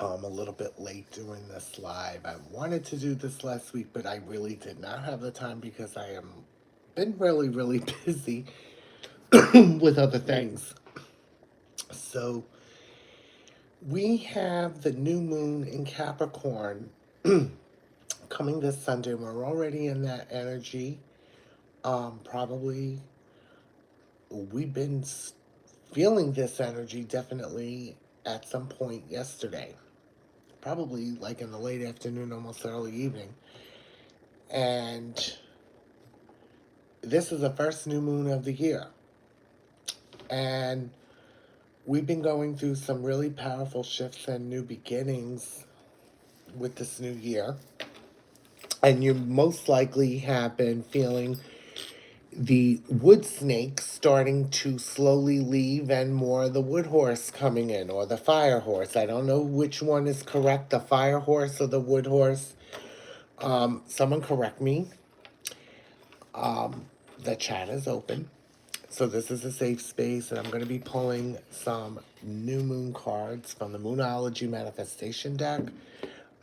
A little bit late doing this live. I wanted to do this last week, but I really did not have the time because I am been really, really busy with other things. So we have the new moon in Capricorn coming this Sunday. We're already in that energy. Probably we've been feeling this energy definitely at some point yesterday. Probably like in the late afternoon, almost early evening. And this is the first new moon of the year. And we've been going through some really powerful shifts and new beginnings with this new year. And you most likely have been feeling the wood snake starting to slowly leave and more the wood horse coming in or the fire horse. I don't know which one is correct, the fire horse or the wood horse. Someone correct me. The chat is open. So this is a safe space, and I'm going to be pulling some new moon cards from the Moonology Manifestation deck.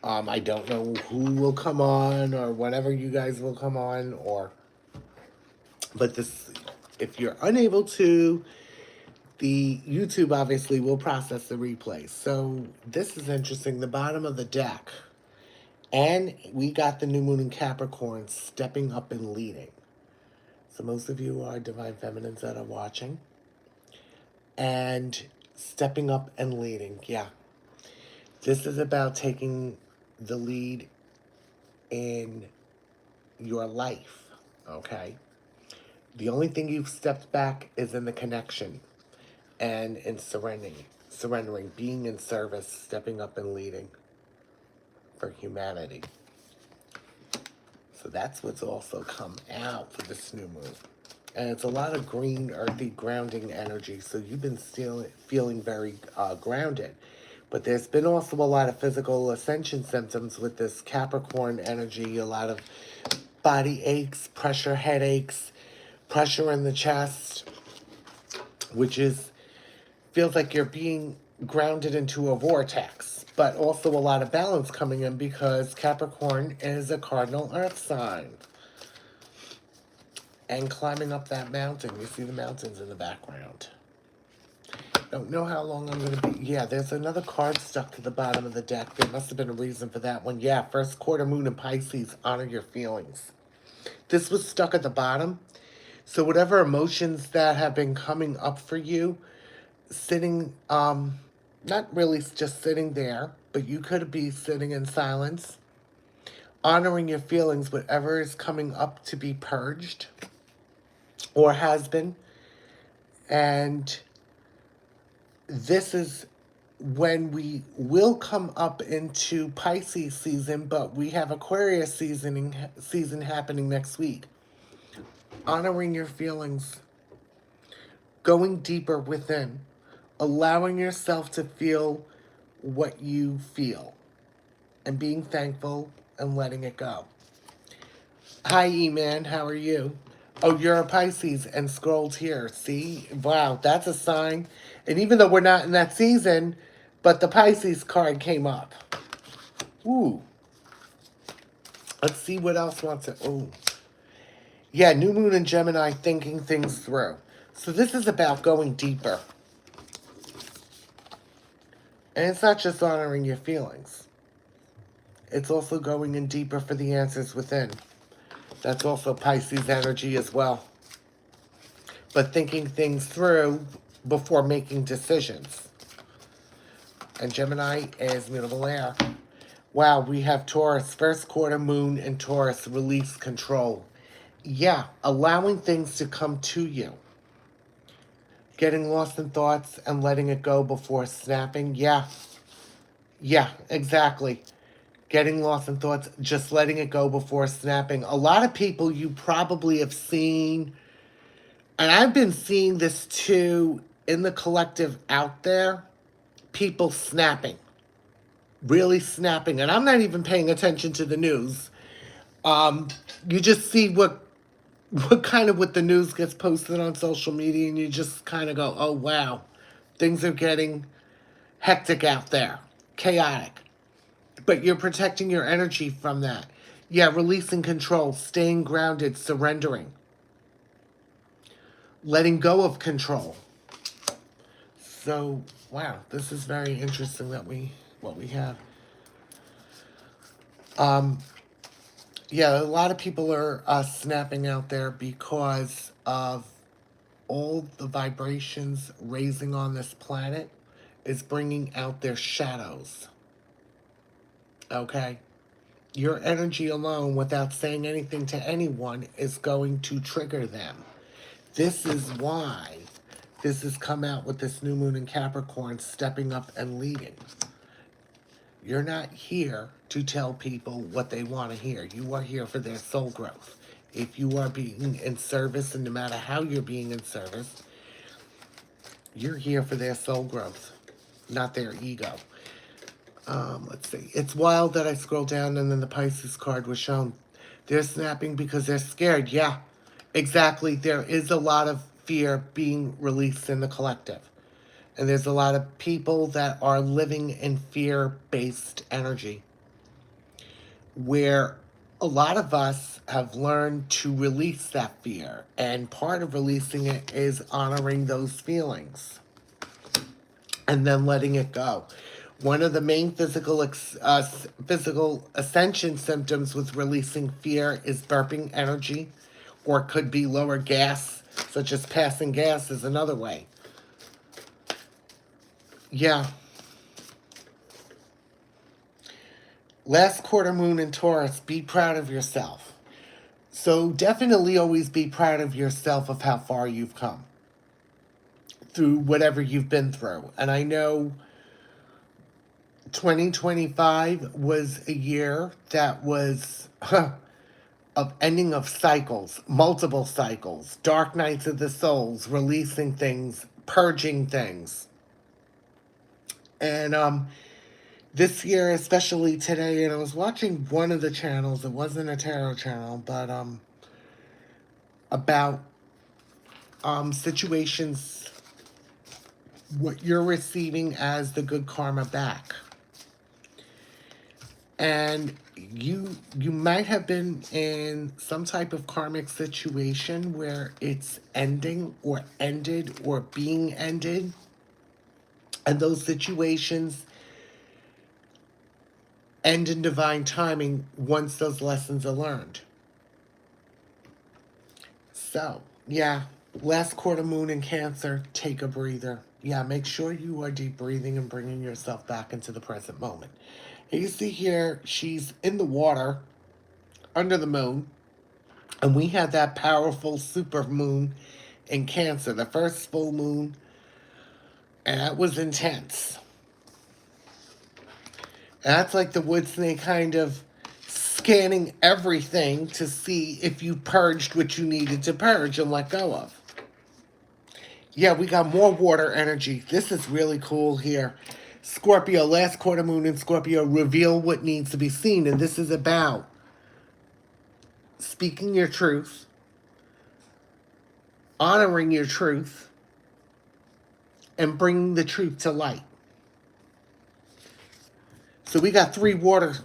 I don't know who will come on or whenever you guys will come on, but this, if you're unable to, the YouTube obviously will process the replay. So this is interesting. The bottom of the deck, and we got the new moon in Capricorn stepping up and leading. So most of you are divine feminines that are watching. And stepping up and leading, yeah. This is about taking the lead in your life, okay? The only thing you've stepped back is in the connection and in surrendering, being in service, stepping up and leading for humanity. So that's what's also come out for this new moon. And it's a lot of green, earthy, grounding energy. So you've been still feeling very grounded. But there's been also a lot of physical ascension symptoms with this Capricorn energy. A lot of body aches, pressure, headaches, pressure in the chest, which feels like you're being grounded into a vortex. But also a lot of balance coming in because Capricorn is a cardinal earth sign. And climbing up that mountain. You see the mountains in the background. Don't know how long I'm going to be. Yeah, there's another card stuck to the bottom of the deck. There must have been a reason for that one. Yeah, first quarter moon in Pisces. Honor your feelings. This was stuck at the bottom. So whatever emotions that have been coming up for you, sitting, not really just sitting there, but you could be sitting in silence, honoring your feelings, whatever is coming up to be purged or has been. And this is when we will come up into Pisces season, but we have Aquarius season happening next week. Honoring your feelings, going deeper within, allowing yourself to feel what you feel, and being thankful and letting it go. Hi, E-Man, how are you? Oh, you're a Pisces and scrolled here. See? Wow, that's a sign. And even though we're not in that season, but the Pisces card came up. Ooh. Let's see what else wants to... Oh. Yeah, new moon in Gemini, thinking things through. So this is about going deeper. And it's not just honoring your feelings. It's also going in deeper for the answers within. That's also Pisces energy as well. But thinking things through before making decisions. And Gemini is mutable air. Wow, we have Taurus, first quarter moon in Taurus, release control. Yeah, allowing things to come to you. Getting lost in thoughts and letting it go before snapping. Yeah, exactly. Getting lost in thoughts, just letting it go before snapping. A lot of people you probably have seen, and I've been seeing this too in the collective out there, people snapping. Really snapping. And I'm not even paying attention to the news. You just see what the news gets posted on social media, and you just kind of go, oh, wow, things are getting hectic out there. chaotic. But you're protecting your energy from that. Yeah, releasing control, staying grounded, surrendering, letting go of control. So, wow, this is very interesting that what we have. Um, yeah, a lot of people are snapping out there because of all the vibrations raising on this planet is bringing out their shadows. Okay? Your energy alone, without saying anything to anyone, is going to trigger them. This is why this has come out with this new moon in Capricorn stepping up and leading. You're not here to tell people what they want to hear. You are here for their soul growth. If you are being in service, and no matter how you're being in service, you're here for their soul growth, not their ego. Let's see. It's wild that I scrolled down and then the Pisces card was shown. They're snapping because they're scared. Yeah, exactly. There is a lot of fear being released in the collective. And there's a lot of people that are living in fear-based energy, where a lot of us have learned to release that fear. And part of releasing it is honoring those feelings and then letting it go. One of the main physical ascension symptoms with releasing fear is burping energy, or it could be lower gas, such as passing gas is another way. Yeah. Last quarter moon in Taurus, be proud of yourself. So definitely always be proud of yourself of how far you've come through whatever you've been through. And I know 2025 was a year that was of ending of cycles, multiple cycles, dark nights of the souls, releasing things, purging things. And this year, especially today, and I was watching one of the channels, it wasn't a tarot channel, but about situations, what you're receiving as the good karma back. And you might have been in some type of karmic situation where it's ending or ended or being ended. And those situations end in divine timing once those lessons are learned. So, yeah, last quarter moon in Cancer, take a breather. Yeah, make sure you are deep breathing and bringing yourself back into the present moment. And you see here, she's in the water, under the moon, and we had that powerful super moon in Cancer, the first full moon, and that was intense. And that's like the wood snake kind of scanning everything to see if you purged what you needed to purge and let go of. Yeah, we got more water energy. This is really cool here. Scorpio, last quarter moon in Scorpio, reveal what needs to be seen. And this is about speaking your truth, honoring your truth, and bringing the truth to light. So we got 3 water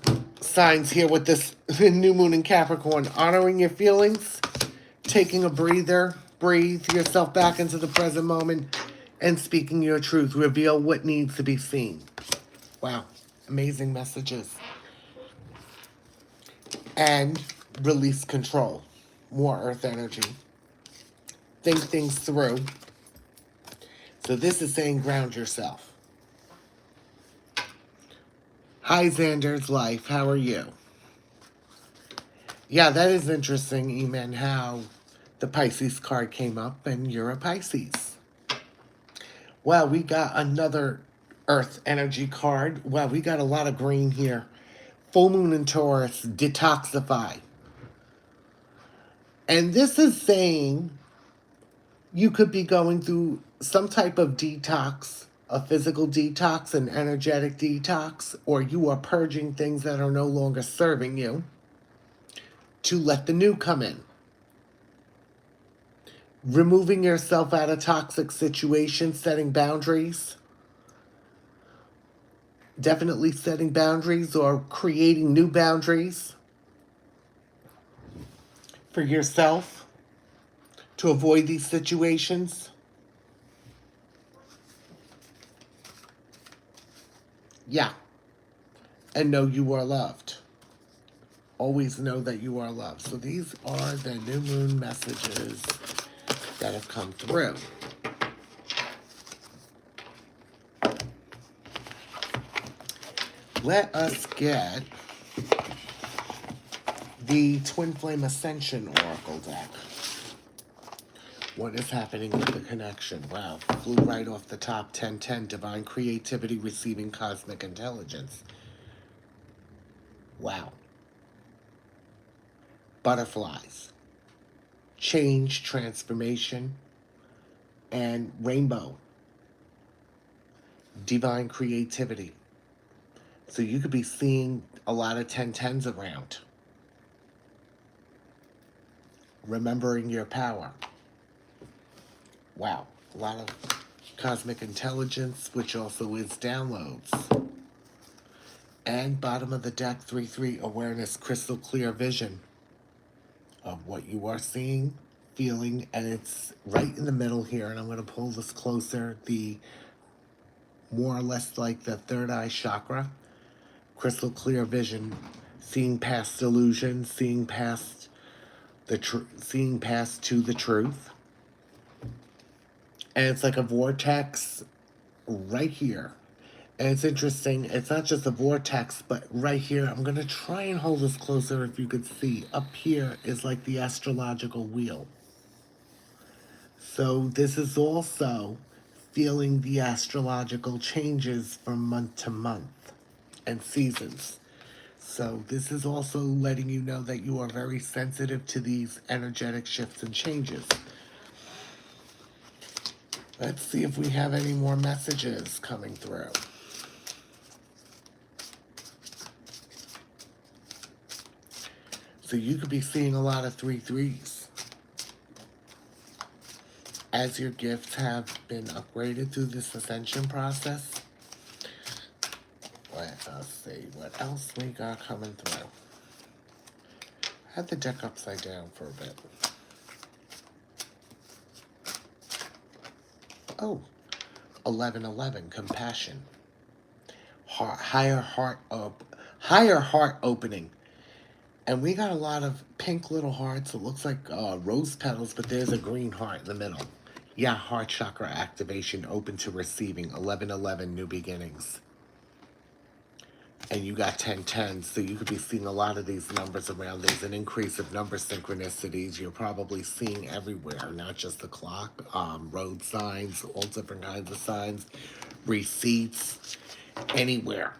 signs here with this new moon in Capricorn. Honoring your feelings, taking a breather, breathe yourself back into the present moment, and speaking your truth. Reveal what needs to be seen. Wow, amazing messages. And release control. More earth energy. Think things through. So this is saying ground yourself. Hi, Xander's Life. How are you? Yeah, that is interesting, Eman, how the Pisces card came up and you're a Pisces. Well, we got another Earth energy card. Well, we got a lot of green here. Full moon in Taurus, detoxify. And this is saying you could be going through some type of detox, a physical detox, an energetic detox, or you are purging things that are no longer serving you to let the new come in. Removing yourself out of toxic situations, setting boundaries. Definitely setting boundaries or creating new boundaries for yourself to avoid these situations. Yeah. And know you are loved. Always know that you are loved. So these are the new moon messages that have come through. Let us get the Twin Flame Ascension Oracle deck. What is happening with the connection? Wow, flew right off the top. 1010, divine creativity, receiving cosmic intelligence. Wow. Butterflies, change, transformation, and rainbow. Divine creativity. So you could be seeing a lot of 1010s around. Remembering your power. Wow. A lot of cosmic intelligence, which also is downloads. And bottom of the deck, 3-3 awareness, crystal clear vision of what you are seeing, feeling, and it's right in the middle here. And I'm going to pull this closer. The more or less like the third eye chakra, crystal clear vision, seeing past illusions, seeing past seeing past to the truth. And it's like a vortex right here. And it's interesting, it's not just a vortex, but right here, I'm going to try and hold this closer if you could see. Up here is like the astrological wheel. So this is also feeling the astrological changes from month to month and seasons. So this is also letting you know that you are very sensitive to these energetic shifts and changes. Let's see if we have any more messages coming through. So you could be seeing a lot of 3-3s. As your gifts have been upgraded through this ascension process. Let us see what else we got coming through. I had the deck upside down for a bit. Oh, 1111, compassion. Higher heart opening. And we got a lot of pink little hearts. It looks like rose petals, but there's a green heart in the middle. Yeah, heart chakra activation, open to receiving. 1111, new beginnings. And you got 1010, so you could be seeing a lot of these numbers around. There's an increase of number synchronicities you're probably seeing everywhere, not just the clock, road signs, all different kinds of signs, receipts, anywhere.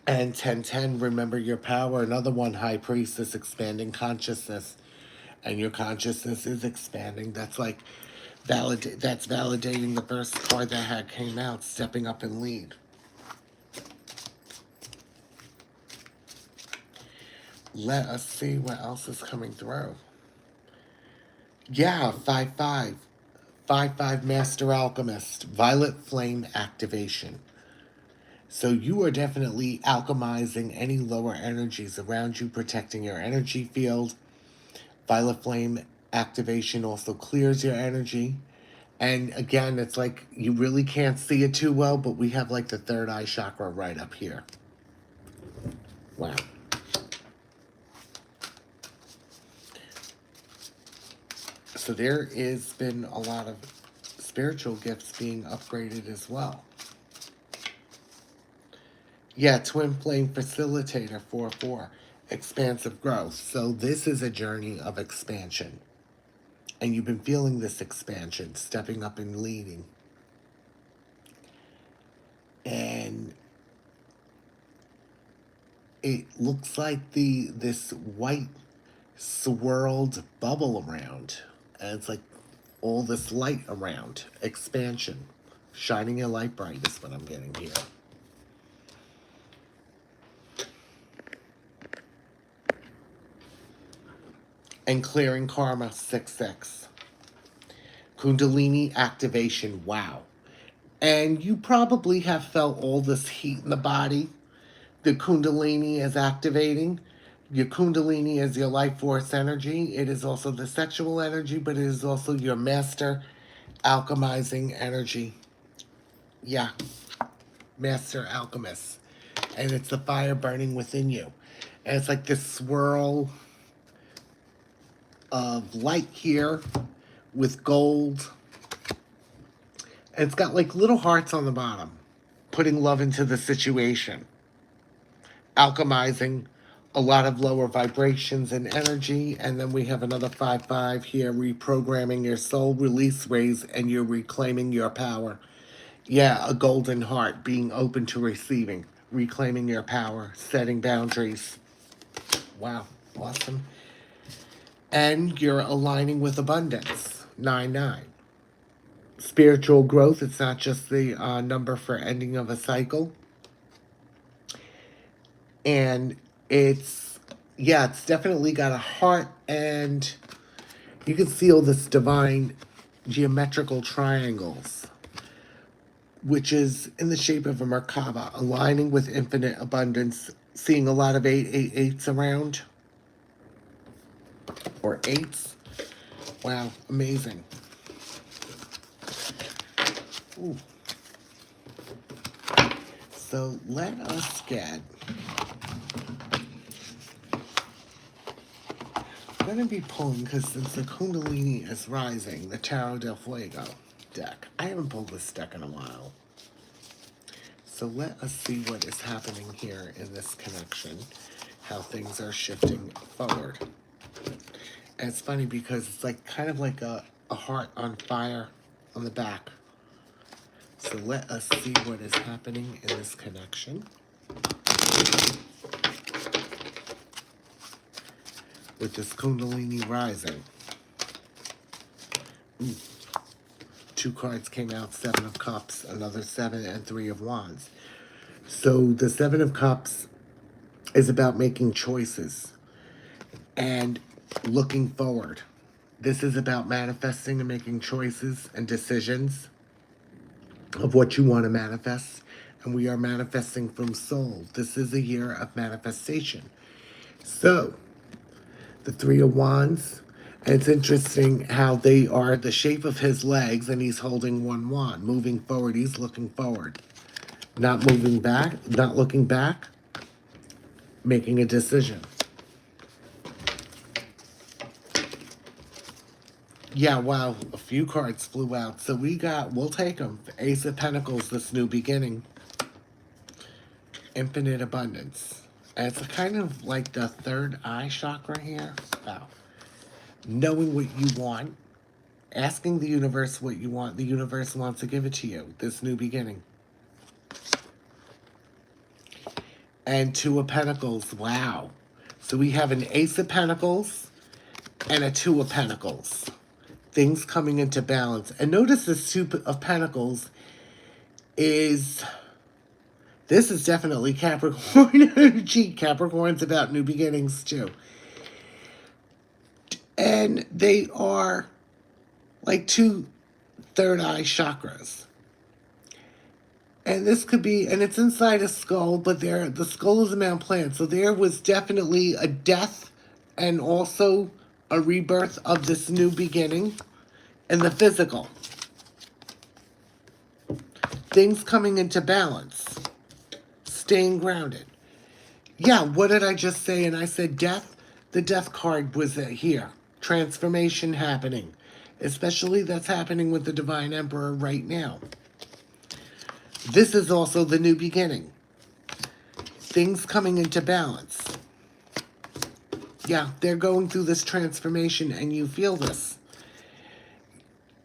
And 1010, remember your power. Another one, High Priestess, expanding consciousness. And your consciousness is expanding. That's like, that's validating the first card that had came out, stepping up in lead. Let us see what else is coming through. Yeah, 5-5. 5-5 Master Alchemist. Violet Flame activation. So you are definitely alchemizing any lower energies around you, protecting your energy field. Violet Flame activation also clears your energy. And again, it's like you really can't see it too well, but we have like the third eye chakra right up here. Wow. So there has been a lot of spiritual gifts being upgraded as well. Yeah, Twin Flame Facilitator 4-4, expansive growth. So this is a journey of expansion. And you've been feeling this expansion, stepping up and leading. And it looks like this white swirled bubble around. And it's like all this light around. Expansion. Shining a light bright is what I'm getting here. And clearing karma, 6-6. Kundalini activation, wow. And you probably have felt all this heat in the body. The Kundalini is activating. Your Kundalini is your life force energy. It is also the sexual energy, but it is also your master alchemizing energy. Yeah, master alchemist. And it's the fire burning within you. And it's like this swirl of light here with gold. And it's got like little hearts on the bottom, putting love into the situation, alchemizing a lot of lower vibrations and energy. And then we have another 5-5 here, reprogramming your soul, release ways, and you're reclaiming your power. Yeah, a golden heart, being open to receiving, reclaiming your power, setting boundaries. Wow, awesome. And you're aligning with abundance. 9-9. Spiritual growth, it's not just the number for ending of a cycle. And it's, yeah, it's definitely got a heart, and you can see all this divine geometrical triangles, which is in the shape of a Merkaba, aligning with infinite abundance, seeing a lot of 888s around, or eights. Wow, amazing. Ooh. So let us get, I'm going to be pulling, because since the Kundalini is rising, the Tarot del Fuego deck. I haven't pulled this deck in a while. So let us see what is happening here in this connection, how things are shifting forward. And it's funny because it's like kind of like a heart on fire on the back. So let us see what is happening in this connection. With this Kundalini rising. Ooh. 2 cards came out, 7 of Cups, another 7, and 3 of Wands. So the 7 of Cups is about making choices and looking forward. This is about manifesting and making choices and decisions of what you want to manifest. And we are manifesting from soul. This is a year of manifestation. So, the 3 of Wands, and it's interesting how they are the shape of his legs, and he's holding 1 wand. Moving forward, he's looking forward. Not moving back, not looking back, making a decision. Yeah, wow, a few cards flew out. So we'll take them. Ace of Pentacles, this new beginning. Infinite abundance. And it's kind of like the third eye chakra here. Wow. Knowing what you want. Asking the universe what you want. The universe wants to give it to you. This new beginning. And 2 of Pentacles. Wow. So we have an Ace of Pentacles and a 2 of Pentacles. Things coming into balance. And notice this 2 of Pentacles is... This is definitely Capricorn energy. Capricorn's about new beginnings, too. And they are like 2 third eye chakras. And this could be, and it's inside a skull, but the skull is a Mount Plant. So there was definitely a death and also a rebirth of this new beginning in the physical. Things coming into balance. Staying grounded. Yeah, what did I just say? And I said death. The death card was here. Transformation happening. Especially that's happening with the Divine Emperor right now. This is also the new beginning. Things coming into balance. Yeah, they're going through this transformation and you feel this.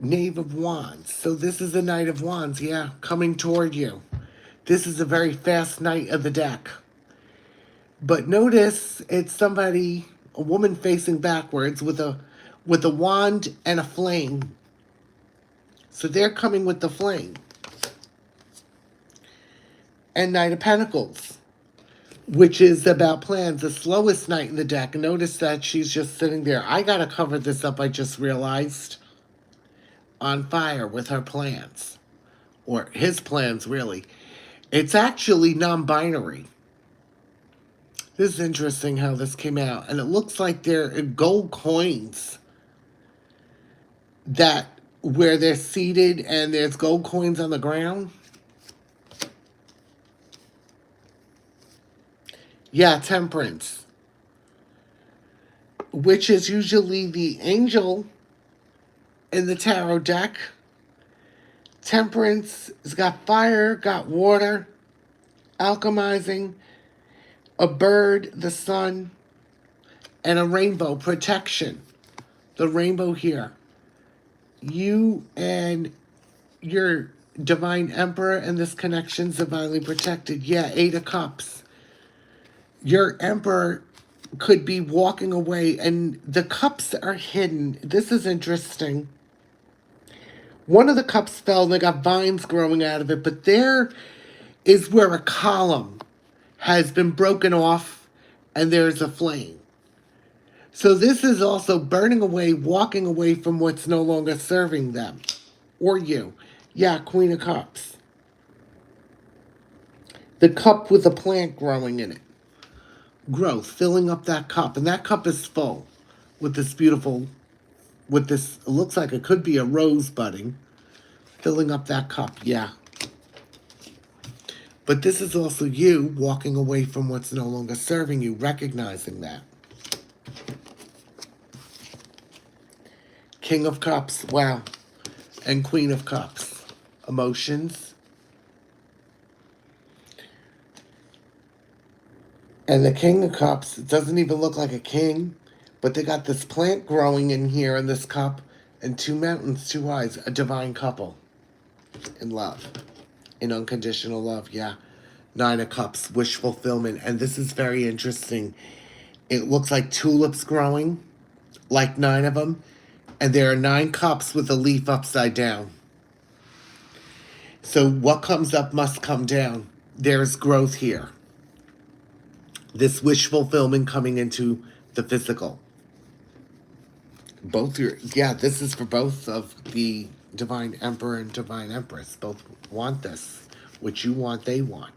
Knave of Wands. So this is the Knight of Wands, yeah, coming toward you. This is a very fast knight of the deck. But notice it's somebody, a woman facing backwards with a wand and a flame. So they're coming with the flame. And Knight of Pentacles, which is about plans, the slowest knight in the deck. Notice that she's just sitting there. I gotta cover this up, I just realized. On fire with her plans. or his plans really. It's actually non-binary. This is interesting how this came out. And it looks like they're gold coins that where they're seated and there's gold coins on the ground. Yeah, temperance, which is usually the angel in the tarot deck. Temperance has got fire, got water, alchemizing, a bird, the sun, and a rainbow, protection. The rainbow here. You and your divine emperor and this connection's divinely protected. Yeah, 8 of Cups. Your emperor could be walking away and the cups are hidden. This is interesting. One of the cups fell and they got vines growing out of it, but there is where a column has been broken off and there's a flame. So this is also burning away, walking away from what's no longer serving them or you. Yeah, Queen of Cups. The cup with a plant growing in it. Growth, filling up that cup. And that cup is full with this beautiful, with this, it looks like it could be a rose budding. Filling up that cup, yeah. But this is also you walking away from what's no longer serving you, recognizing that. King of Cups, wow. And Queen of Cups. Emotions. And the King of Cups, it doesn't even look like a king, but they got this plant growing in here in this cup, and 2 mountains, 2 eyes, a divine couple in love. In unconditional love, yeah. 9 of Cups, wish fulfillment. And this is very interesting. It looks like tulips growing, like 9 of them. And there are 9 cups with a leaf upside down. So what comes up must come down. There's growth here. This wish fulfillment coming into the physical. Both your, yeah, this is for both of the Divine Emperor and Divine Empress. Both want this. What you want, they want.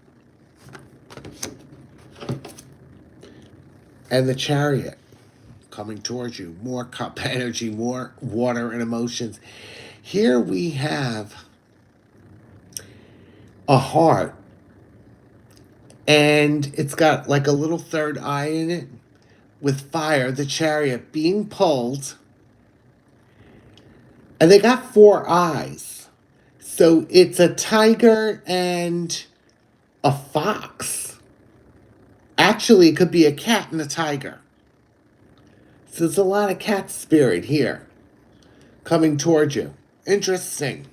And the Chariot coming towards you. More cup energy, more water and emotions. Here we have a heart. And it's got like a little third eye in it with fire, the Chariot being pulled. And they got 4 eyes. So it's a tiger and a fox. Actually, it could be a cat and a tiger. So there's a lot of cat spirit here coming towards you. Interesting.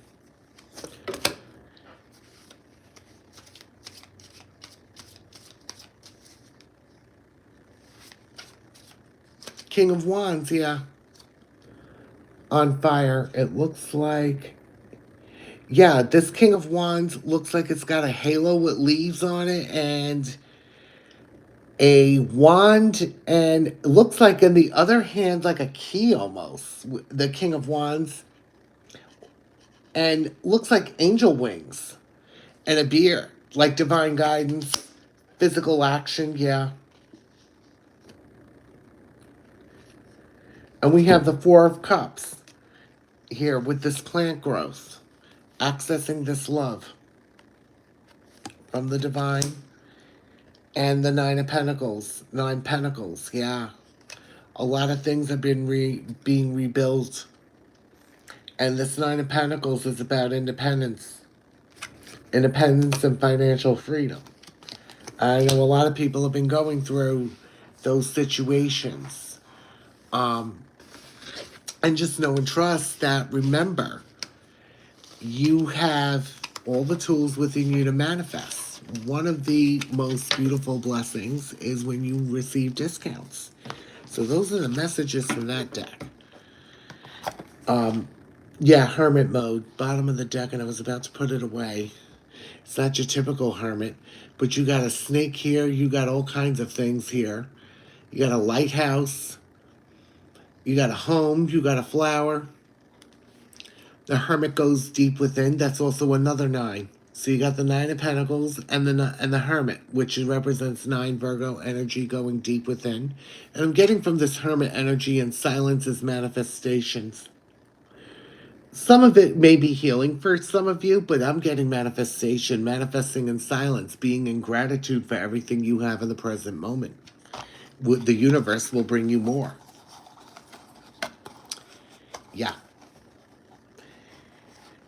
King of Wands, yeah. On fire. It looks like, yeah, this King of Wands looks like it's got a halo with leaves on it and a wand, and it looks like in the other hand like a key almost. The King of Wands. And looks like angel wings and a beard, like divine guidance, physical action, yeah. And we have the 4 of Cups here with this plant growth, accessing this love from the divine. And the 9 of Pentacles, 9 Pentacles, yeah. A lot of things have been being rebuilt. And this 9 of Pentacles is about independence. Independence and financial freedom. I know a lot of people have been going through those situations. And just know and trust that, remember, you have all the tools within you to manifest. One of the most beautiful blessings is when you receive discounts. So those are the messages from that deck. Yeah, hermit mode, bottom of the deck, and I was about to put it away. It's not your typical hermit, but you got a snake here, you got all kinds of things here. You got a lighthouse, you got a home, you got a flower. The Hermit goes deep within. That's also another 9. So you got the 9 of Pentacles and the Hermit, which represents 9 Virgo energy going deep within. And I'm getting from this Hermit energy and silence is manifestations. Some of it may be healing for some of you, but I'm getting manifestation, manifesting in silence, being in gratitude for everything you have in the present moment. The universe will bring you more. Yeah.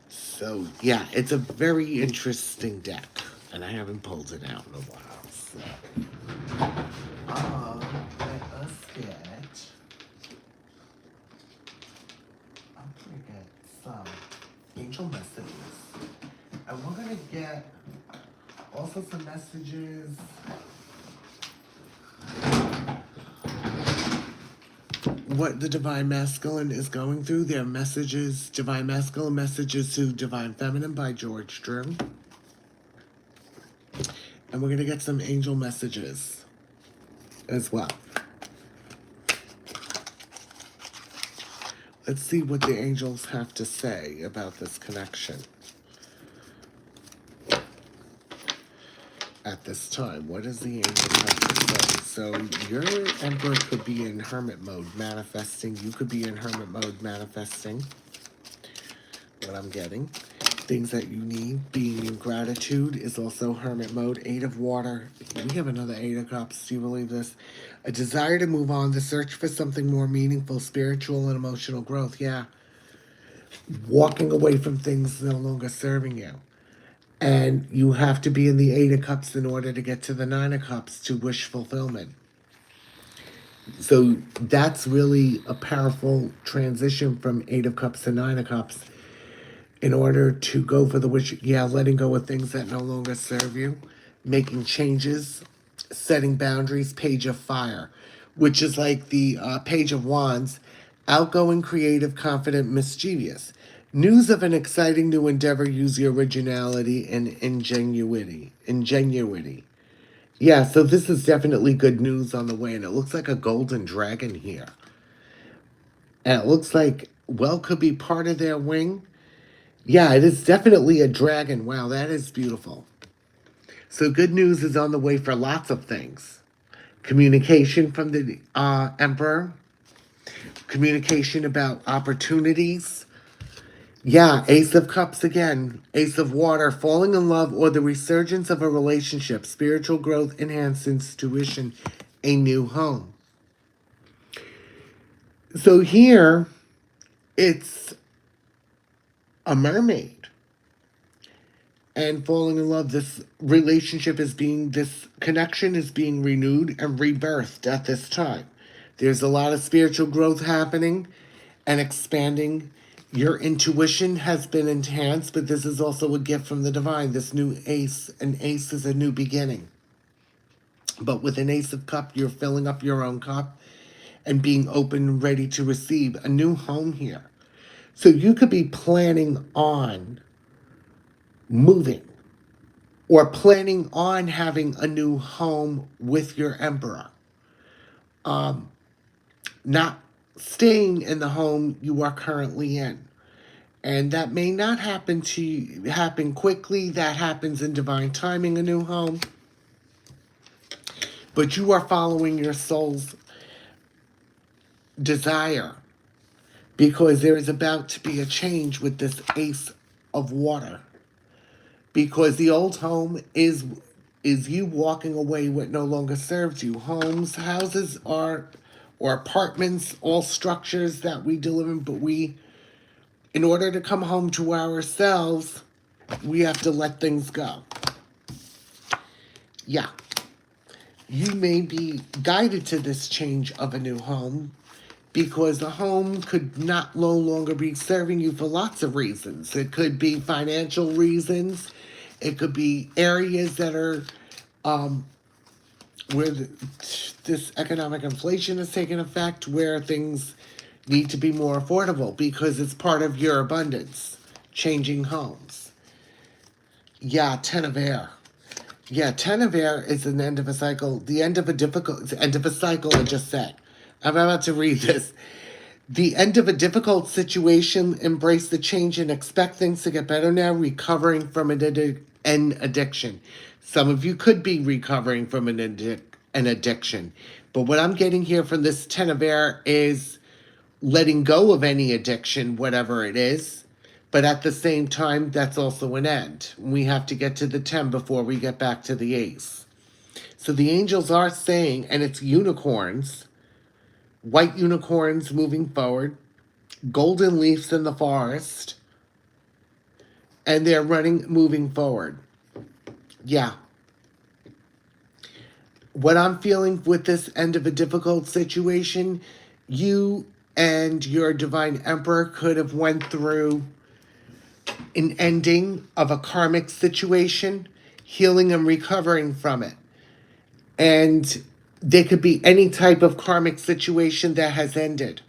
So, yeah, it's a very interesting deck, and I haven't pulled it out in a while. So, let us get. I'm gonna get some angel messages, and we're gonna get also some messages. What the Divine Masculine is going through, their messages, Divine Masculine messages to Divine Feminine by George Drew. And we're going to get some angel messages as well. Let's see what the angels have to say about this connection at this time. What does the angel have to say? So your Emperor could be in hermit mode manifesting. You could be in hermit mode manifesting. What I'm getting. Things that you need. Being in gratitude is also hermit mode. 8 of water. We have another 8 of cups. Do you believe this? A desire to move on. The search for something more meaningful. Spiritual and emotional growth. Yeah. Walking away from things no longer serving you. And you have to be in the 8 of cups in order to get to the 9 of cups to wish fulfillment. So that's really a powerful transition from 8 of cups to 9 of cups. In order to go for the wish, yeah, letting go of things that no longer serve you, making changes, setting boundaries, Page of Fire, which is like the Page of Wands, outgoing, creative, confident, mischievous. News of an exciting new endeavor, use your originality and ingenuity. Yeah, so this is definitely good news on the way, and it looks like a golden dragon here. And it looks like, well, could be part of their wing. Yeah, it is definitely a dragon. Wow, that is beautiful. So good news is on the way for lots of things. Communication from the Emperor. Communication about opportunities. Yeah, Ace of Cups again. Ace of Water. Falling in love or the resurgence of a relationship. Spiritual growth, enhancements, tuition, a new home. So here, it's a mermaid. And falling in love, this connection is being renewed and rebirthed at this time. There's a lot of spiritual growth happening and expanding. Your intuition has been enhanced, but this is also a gift from the divine. This new ace, an ace is a new beginning. But with an Ace of Cup, you're filling up your own cup and being open and ready to receive a new home here. So you could be planning on moving or planning on having a new home with your Emperor. Not staying in the home you are currently in. And that may not happen quickly. That happens in divine timing, a new home. But you are following your soul's desire, because there is about to be a change with this Ace of Water. Because the old home is you walking away what no longer serves you. Homes, houses are, or apartments, all structures that we live in, but in order to come home to ourselves, we have to let things go. Yeah. You may be guided to this change of a new home because the home could no longer be serving you for lots of reasons. It could be financial reasons. It could be areas that are where this economic inflation is taking effect, where things need to be more affordable because it's part of your abundance. Changing homes. Yeah, 10 of Air. Yeah, 10 of Air is an end of a cycle. The end of a cycle, I just said. I'm about to read this. The end of a difficult situation, embrace the change and expect things to get better now, recovering from an addiction. Some of you could be recovering from an addiction. But what I'm getting here from this Ten of Air is letting go of any addiction, whatever it is. But at the same time, that's also an end. We have to get to the 10 before we get back to the ace. So the angels are saying, and it's unicorns, white unicorns moving forward, golden leaves in the forest, and they're moving forward. Yeah. What I'm feeling with this end of a difficult situation, you and your divine emperor could have went through an ending of a karmic situation, healing and recovering from it. And there could be any type of karmic situation that has ended.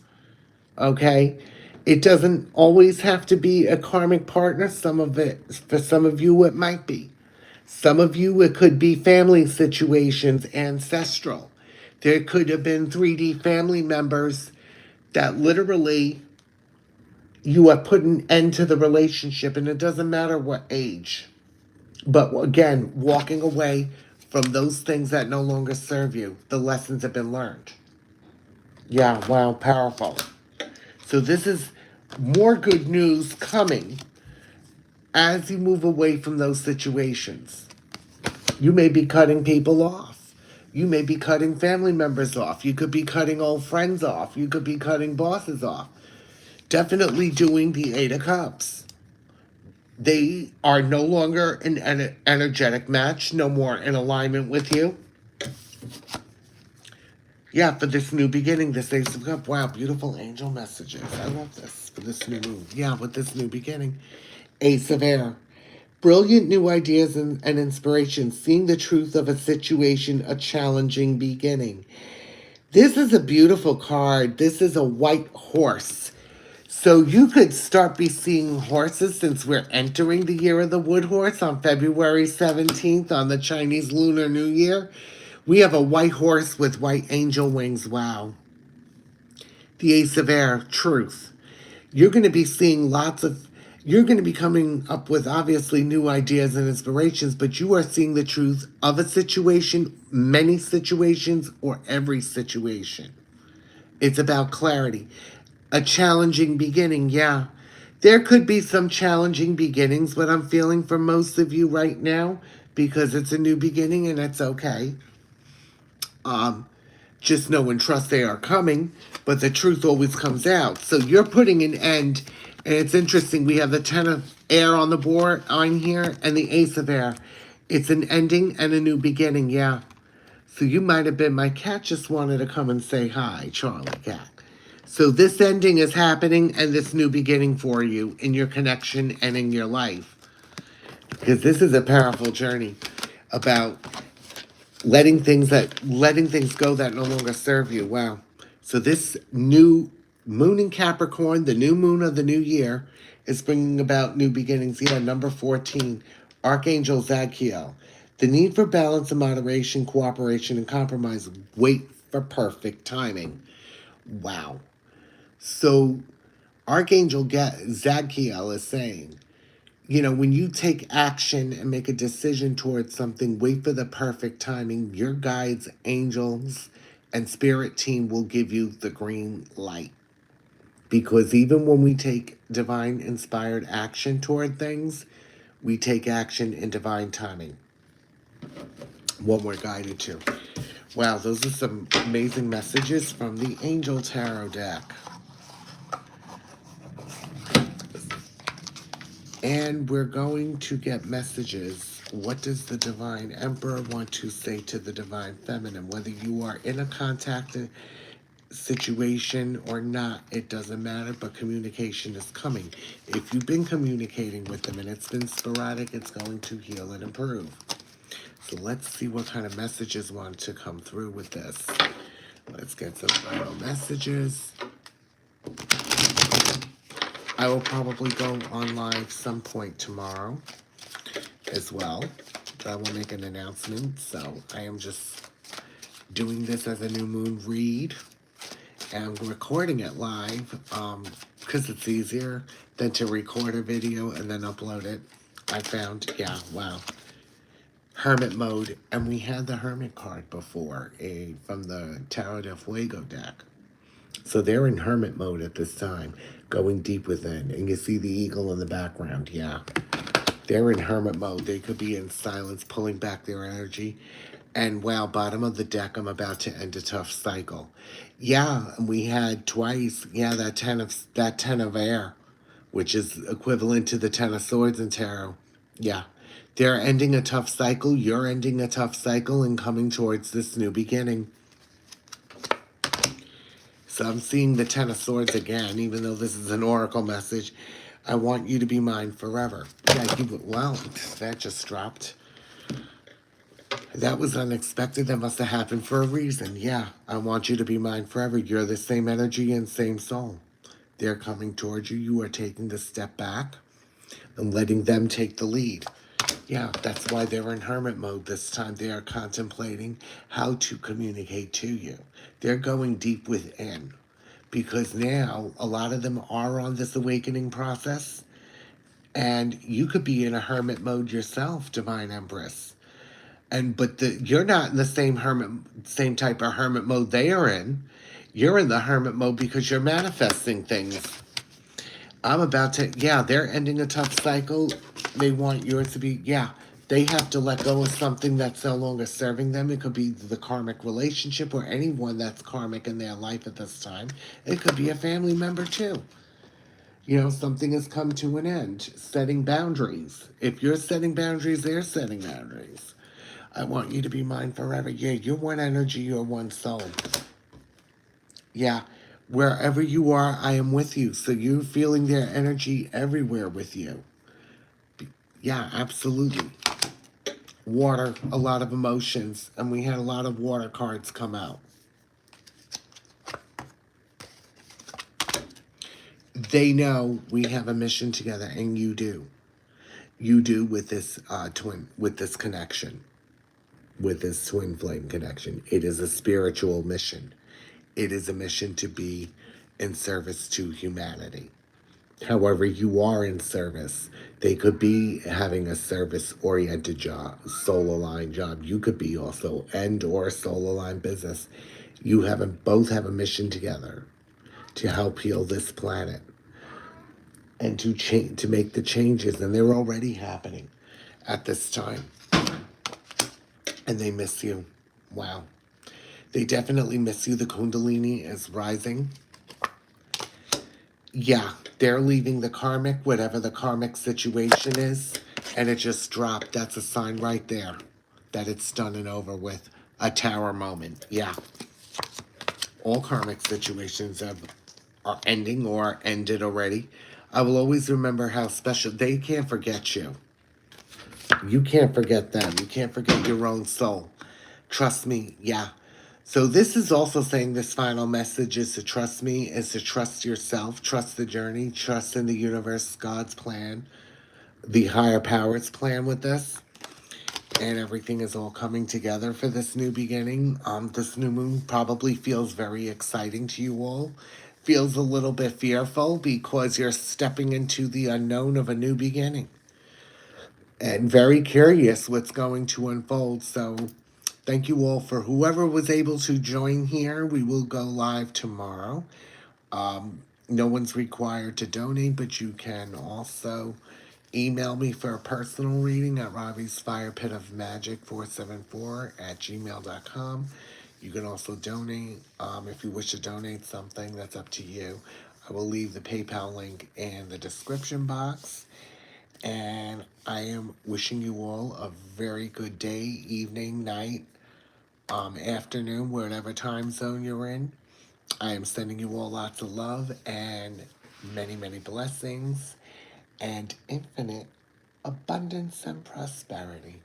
Okay? It doesn't always have to be a karmic partner. For some of you, it might be. Some of you, it could be family situations, ancestral. There could have been 3D family members that literally you have put an end to the relationship, and it doesn't matter what age. But again, walking away from those things that no longer serve you. The lessons have been learned. Yeah, wow, powerful. So this is more good news coming as you move away from those situations. You may be cutting people off. You may be cutting family members off. You could be cutting old friends off. You could be cutting bosses off. Definitely doing the Eight of Cups. They are no longer an energetic match, no more in alignment with you. Yeah, for this new beginning, this Ace of Cups. Wow, beautiful angel messages. I love this for this new moon. Yeah, with this new beginning. Ace of Air. Brilliant new ideas and inspiration. Seeing the truth of a situation, a challenging beginning. This is a beautiful card. This is a white horse. So you could start be seeing horses since we're entering the year of the wood horse on February 17th on the Chinese Lunar New Year. We have a white horse with white angel wings. Wow. The Ace of Air, truth. You're going to be seeing you're going to be coming up with obviously new ideas and inspirations, but you are seeing the truth of a situation, many situations, or every situation. It's about clarity. A challenging beginning, yeah. There could be some challenging beginnings, what I'm feeling for most of you right now, because it's a new beginning and it's okay. Just know and trust they are coming, but the truth always comes out. So you're putting an end, and it's interesting. We have the 10 of air on the board on here and the Ace of Air. It's an ending and a new beginning, yeah. So you might have been, my cat just wanted to come and say hi, Charlie Cat. So this ending is happening and this new beginning for you in your connection and in your life. Because this is a powerful journey about letting things go that no longer serve you. Wow. So this new moon in Capricorn, the new moon of the new year, is bringing about new beginnings. Yeah, number 14, Archangel Zadkiel. The need for balance and moderation, cooperation, and compromise. Wait for perfect timing. Wow. So Archangel Zadkiel is saying, when you take action and make a decision towards something, wait for the perfect timing. Your guides, angels, and spirit team will give you the green light. Because even when we take divine inspired action toward things, we take action in divine timing. What we're guided to. Wow, those are some amazing messages from the Angel Tarot deck. And we're going to get messages. What does the Divine Emperor want to say to the Divine Feminine? Whether you are in a contact situation or not, it doesn't matter, but communication is coming. If you've been communicating with them and it's been sporadic, it's going to heal and improve. So let's see what kind of messages want to come through with this. Let's get some final messages. I will probably go on live some point tomorrow as well. I will make an announcement. So I am just doing this as a new moon read. And I'm recording it live because it's easier than to record a video and then upload it. I found, yeah, wow. Hermit mode, and we had the Hermit card before from the Tower del Fuego deck. So they're in Hermit mode at this time, going deep within. And you see the eagle in the background, yeah. They're in Hermit mode. They could be in silence, pulling back their energy. And wow, bottom of the deck, I'm about to end a tough cycle. Yeah, and we had twice, yeah, that ten of air, which is equivalent to the Ten of Swords in tarot. Yeah. They're ending a tough cycle. You're ending a tough cycle and coming towards this new beginning. So I'm seeing the Ten of Swords again, even though this is an oracle message. I want you to be mine forever. Yeah, well, that just dropped. That was unexpected. That must have happened for a reason. Yeah, I want you to be mine forever. You're the same energy and same soul. They're coming towards you. You are taking the step back and letting them take the lead. Yeah, that's why they're in hermit mode this time. They are contemplating how to communicate to you. They're going deep within because now a lot of them are on this awakening process, and you could be in a hermit mode yourself, Divine Empress. But you're not in the same type of hermit mode they are in. You're in the hermit mode because you're manifesting things. I'm about to, yeah, they're ending a tough cycle. They want yours to be, yeah, they have to let go of something that's no longer serving them. It could be the karmic relationship or anyone that's karmic in their life at this time. It could be a family member too. You know, something has come to an end. Setting boundaries. If you're setting boundaries, they're setting boundaries. I want you to be mine forever. Yeah, you're one energy, you're one soul. Yeah, wherever you are, I am with you. So you're feeling their energy everywhere with you. Yeah, absolutely. Water, a lot of emotions, and we had a lot of water cards come out. They know we have a mission together, and you do. You do with this with this connection, with this twin flame connection. It is a spiritual mission. It is a mission to be in service to humanity. However, you are in service. They could be having a service-oriented job, soul-aligned job. You could be also or soul-aligned business. You both have a mission together to help heal this planet and to make the changes, and they're already happening at this time. And they miss you. Wow. They definitely miss you. The Kundalini is rising. Yeah, they're leaving the karmic, whatever the karmic situation is, and it just dropped. That's a sign right there that it's done and over with. A tower moment. Yeah. All karmic situations are ending or ended already. I will always remember how special. They can't forget you. You can't forget them. You can't forget your own soul. Trust me. Yeah. So this is also saying this final message is to trust me, is to trust yourself, trust the journey, trust in the universe, God's plan, the higher power's plan with this. And everything is all coming together for this new beginning. This new moon probably feels very exciting to you all. Feels a little bit fearful because you're stepping into the unknown of a new beginning. And very curious what's going to unfold. So thank you all for whoever was able to join here. We will go live tomorrow. No one's required to donate, but you can also email me for a personal reading at Robbie's Fire Pit of Magic 474 at gmail.com. You can also donate if you wish to donate something. That's up to you. I will leave the PayPal link in the description box. And I am wishing you all a very good day, evening, night, afternoon, whatever time zone you're in. I am sending you all lots of love and many, many blessings and infinite abundance and prosperity.